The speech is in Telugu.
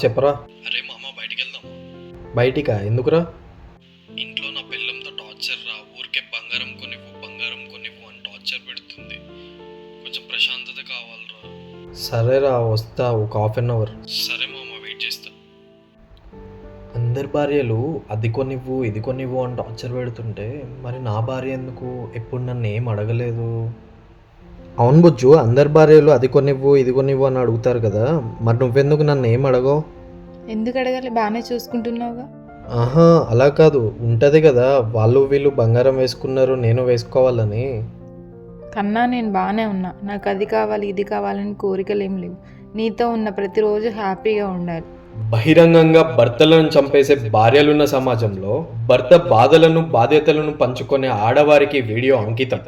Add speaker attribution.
Speaker 1: చెప్పరా.
Speaker 2: అరే మామ, బయటికి వెళ్దాం.
Speaker 1: బయటికా? ఎందుకురా?
Speaker 2: ఇంట్లో నా పిల్లంతో టార్చర్ రా. ఊరికే బంగారం కొనివ్వు అని టార్చర్ పెడుతుంది. కొంచెం ప్రశాంతత కావాలరా.
Speaker 1: సరేరా, వస్తా ఒక హాఫ్ అన్ అవర్.
Speaker 2: సరే మామ, వెయిట్ చేస్తా.
Speaker 1: అందరి భార్యలు అది కొనివ్వు ఇది కొనివ్వు అని టార్చర్ పెడుతుంటే మరి నా భార్య ఎందుకు ఎప్పుడు నన్ను ఏం అడగలేదు? అవును బుజ్జు, అందరి భార్యలు అది కొనివ్వు ఇది కొనివ్వు అని అడుగుతారు కదా, మరి నువ్వెందుకు నన్ను ఏం అడగవు?
Speaker 3: ఎందుకు అడగాలి? బాగానే చూసుకుంటున్నావుగా.
Speaker 1: ఆహా, అలా కాదు, ఉంటుంది కదా వాళ్ళు వీళ్ళు బంగారం వేసుకున్నారు నేను వేసుకోవాలని.
Speaker 3: కన్నా నేను బాగానే ఉన్నా. నాకు అది కావాలి ఇది కావాలని కోరికలు ఏం లేవు. నీతో ఉన్న ప్రతిరోజు హ్యాపీగా ఉండాలి.
Speaker 1: బహిరంగంగా భర్తలను చంపేసే భార్యలున్న సమాజంలో భర్త బాధలను బాధ్యతలను పంచుకునే ఆడవారికి వీడియో అంకితం.